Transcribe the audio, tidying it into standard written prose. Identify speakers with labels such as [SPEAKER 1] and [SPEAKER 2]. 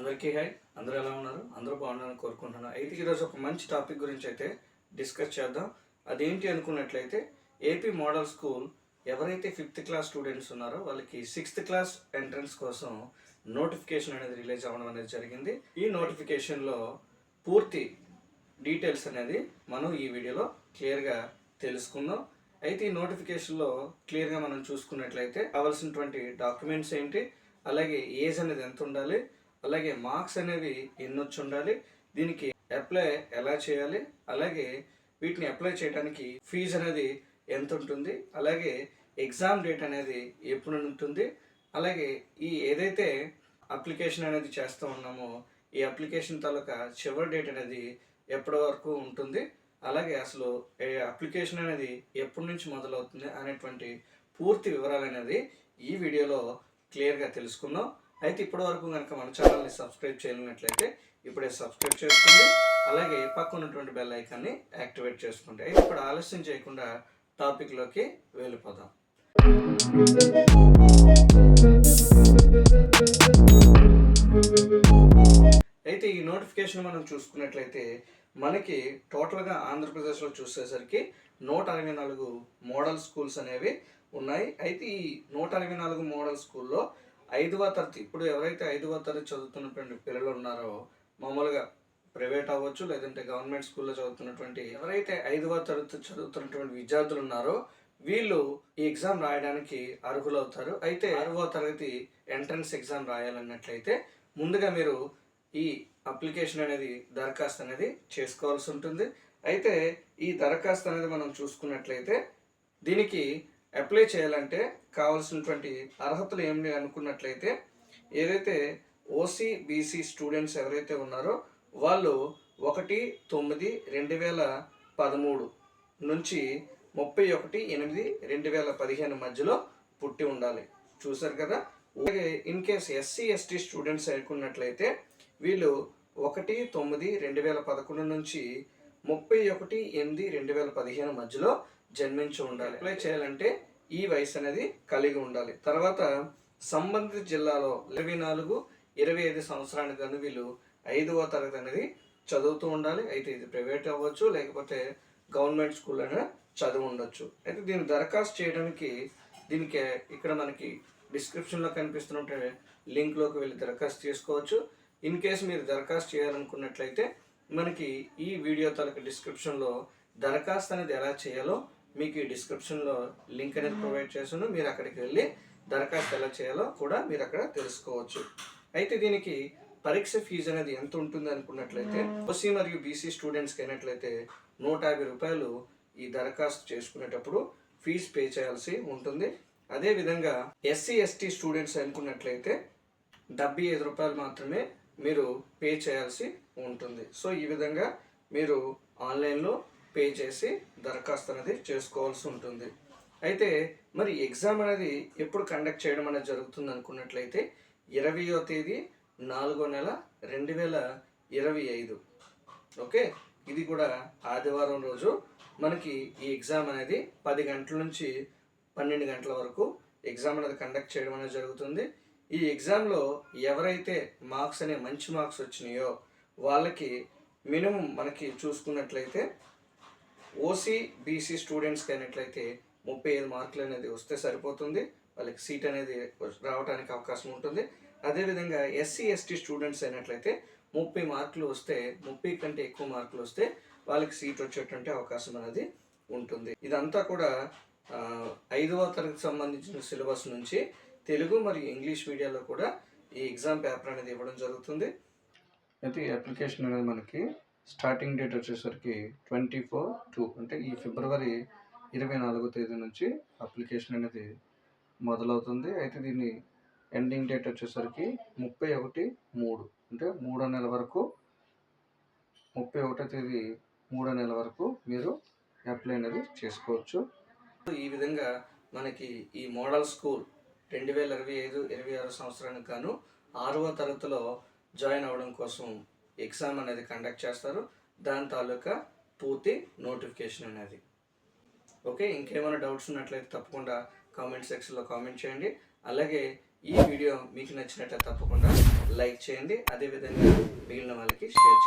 [SPEAKER 1] అందరికీ హాయ్. అందరూ ఎలా ఉన్నారు? అందరూ బాగున్నారని కోరుకుంటున్నాను. అయితే ఈరోజు ఒక మంచి టాపిక్ గురించి అయితే డిస్కస్ చేద్దాం. అదేంటి అనుకున్నట్లయితే ఏపీ మోడల్ స్కూల్ ఎవరైతే 5th క్లాస్ స్టూడెంట్స్ ఉన్నారో వాళ్ళకి 6th క్లాస్ ఎంట్రన్స్ కోసం నోటిఫికేషన్ అనేది రిలీజ్ అవ్వడం అనేది జరిగింది. ఈ నోటిఫికేషన్లో పూర్తి డీటెయిల్స్ అనేది మనం ఈ వీడియోలో క్లియర్గా తెలుసుకుందాం. అయితే ఈ నోటిఫికేషన్లో క్లియర్గా మనం చూసుకున్నట్లయితే కావాల్సినటువంటి డాక్యుమెంట్స్ ఏంటి, అలాగే ఏజ్ అనేది ఎంత ఉండాలి, అలాగే మార్క్స్ అనేవి ఎన్ని వచ్చి ఉండాలి, దీనికి అప్లై ఎలా చేయాలి, అలాగే వీటిని అప్లై చేయడానికి ఫీజు అనేది ఎంత ఉంటుంది, అలాగే ఎగ్జామ్ డేట్ అనేది ఎప్పుడు ఉంటుంది, అలాగే ఈ ఏదైతే అప్లికేషన్ అనేది చేస్తూ ఉన్నామో ఈ అప్లికేషన్ తాలూకా చివరి డేట్ అనేది ఎప్పటి వరకు ఉంటుంది, అలాగే అసలు అప్లికేషన్ అనేది ఎప్పటి నుంచి మొదలవుతుంది అనేటువంటి పూర్తి వివరాలు అనేది ఈ వీడియోలో క్లియర్గా తెలుసుకుందాం. అయితే ఇప్పటి వరకు కనుక మన ఛానల్ని సబ్స్క్రైబ్ చేయనట్లయితే ఇప్పుడే సబ్స్క్రైబ్ చేసుకోండి, అలాగే పక్కన ఉన్నటువంటి బెల్ ఐకాన్ని యాక్టివేట్ చేసుకోండి. అయితే ఇప్పుడు ఆలస్యం చేయకుండా టాపిక్లోకి వెళ్ళిపోదాం. అయితే ఈ నోటిఫికేషన్ మనం చూసుకున్నట్లయితే మనకి టోటల్గా ఆంధ్రప్రదేశ్లో చూసేసరికి 164 మోడల్ స్కూల్స్ అనేవి ఉన్నాయి. అయితే ఈ 164 మోడల్ స్కూల్లో 5వ తరగతి, ఇప్పుడు ఎవరైతే 5వ తరగతి చదువుతున్నటువంటి పిల్లలు ఉన్నారో, మామూలుగా ప్రైవేట్ అవ్వచ్చు లేదంటే గవర్నమెంట్ స్కూల్లో చదువుతున్నటువంటి ఎవరైతే 5వ తరగతి చదువుతున్నటువంటి విద్యార్థులు ఉన్నారో వీళ్ళు ఈ ఎగ్జామ్ రాయడానికి అర్హులవుతారు. అయితే 6వ తరగతి ఎంట్రన్స్ ఎగ్జామ్ రాయాలన్నట్లయితే ముందుగా మీరు ఈ అప్లికేషన్ అనేది దరఖాస్తు అనేది చేసుకోవాల్సి ఉంటుంది. అయితే ఈ దరఖాస్తు అనేది మనం చూసుకున్నట్లయితే దీనికి అప్లై చేయాలంటే కావాల్సినటువంటి అర్హతలు ఏమి అనుకున్నట్లయితే ఏదైతే ఓసీ బీసీ స్టూడెంట్స్ ఎవరైతే ఉన్నారో వాళ్ళు 1/9/2013 నుంచి 31/8/2015 మధ్యలో పుట్టి ఉండాలి. చూసారు కదా. అలాగే in case SC ST students అనుకున్నట్లయితే వీళ్ళు 1/9/2011 నుంచి 31/8/2015 మధ్యలో జన్మించి ఉండాలి. అప్లై చేయాలంటే ఈ వయసు అనేది కలిగి ఉండాలి. తర్వాత సంబంధిత జిల్లాలో 24-25 సంవత్సరానికి కానీ వీళ్ళు 5వ తరగతి అనేది చదువుతూ ఉండాలి. అయితే ఇది ప్రైవేట్ అవ్వచ్చు లేకపోతే గవర్నమెంట్ స్కూల్ అయినా చదువు ఉండొచ్చు. అయితే దీన్ని దరఖాస్తు చేయడానికి దీనికి ఇక్కడ మనకి డిస్క్రిప్షన్లో కనిపిస్తున్న లింక్లోకి వెళ్ళి దరఖాస్తు చేసుకోవచ్చు. ఇన్ కేసు మీరు దరఖాస్తు చేయాలనుకున్నట్లయితే మనకి ఈ వీడియో తాలూకు డిస్క్రిప్షన్లో దరఖాస్తు అనేది ఎలా చేయాలో మీకు ఈ డిస్క్రిప్షన్లో లింక్ అనేది ప్రొవైడ్ చేసాను. మీరు అక్కడికి వెళ్ళి దరఖాస్తు ఎలా చేయాలో కూడా మీరు అక్కడ తెలుసుకోవచ్చు. అయితే దీనికి పరీక్ష ఫీజు అనేది ఎంత ఉంటుంది అనుకున్నట్లయితే ఓసీ మరియు బీసీ స్టూడెంట్స్కి అయినట్లయితే 150 రూపాయలు ఈ దరఖాస్తు చేసుకునేటప్పుడు ఫీజు పే చేయాల్సి ఉంటుంది. అదేవిధంగా ఎస్సీ ఎస్టీ స్టూడెంట్స్ అనుకున్నట్లయితే 75 రూపాయలు మాత్రమే మీరు పే చేయాల్సి ఉంటుంది. సో ఈ విధంగా మీరు ఆన్లైన్లో పే చేసి దరఖాస్తు అనేది చేసుకోవాల్సి ఉంటుంది. అయితే మరి ఎగ్జామ్ అనేది ఎప్పుడు కండక్ట్ చేయడం అనేది జరుగుతుంది అనుకున్నట్లయితే 20వ తేదీ 4వ నెల 2025. ఓకే, ఇది కూడా ఆదివారం రోజు మనకి ఈ ఎగ్జామ్ అనేది 10 గంటల నుంచి 12 గంటల వరకు ఎగ్జామ్ అనేది కండక్ట్ చేయడం అనేది జరుగుతుంది. ఈ ఎగ్జామ్లో ఎవరైతే మార్క్స్ అనే మంచి మార్క్స్ వచ్చినాయో వాళ్ళకి మినిమం మనకి చూసుకున్నట్లయితే ఓసీ బీసీ స్టూడెంట్స్కి అయినట్లయితే 35 మార్కులు అనేది వస్తే సరిపోతుంది. వాళ్ళకి సీట్ అనేది రావడానికి అవకాశం ఉంటుంది. అదేవిధంగా ఎస్సీ ఎస్టీ స్టూడెంట్స్ అయినట్లయితే 30 మార్కులు వస్తే 30 కంటే ఎక్కువ మార్కులు వస్తే వాళ్ళకి సీట్ వచ్చేటువంటి అవకాశం అనేది ఉంటుంది. ఇదంతా కూడా 5వ తరగతి సంబంధించిన సిలబస్ నుంచి తెలుగు మరియు ఇంగ్లీష్ మీడియాలో కూడా ఈ ఎగ్జామ్ పేపర్ అనేది ఇవ్వడం జరుగుతుంది. అయితే ఈ అప్లికేషన్ అనేది మనకి స్టార్టింగ్ డేట్ వచ్చేసరికి 24/2 అంటే ఈ ఫిబ్రవరి 24వ తేదీ నుంచి అప్లికేషన్ అనేది మొదలవుతుంది. అయితే దీన్ని ఎండింగ్ డేట్ వచ్చేసరికి 31/3 అంటే 3వ నెల వరకు 31వ తేదీ 3వ నెల వరకు మీరు అప్లై అనేది చేసుకోవచ్చు. ఈ విధంగా మనకి ఈ మోడల్ స్కూల్ 2025-26 సంవత్సరానికి గాను 6వ తరగతిలో జాయిన్ అవ్వడం కోసం ఎగ్జామ్ అనేది కండక్ట్ చేస్తారు. దాని తాలూకా పూర్తి నోటిఫికేషన్ అనేది. ఓకే, ఇంకేమైనా డౌట్స్ ఉన్నట్లయితే తప్పకుండా కామెంట్ సెక్షన్లో కామెంట్ చేయండి. అలాగే ఈ వీడియో మీకు నచ్చినట్లయితే తప్పకుండా లైక్ చేయండి, అదేవిధంగా మిగిలిన వాళ్ళకి షేర్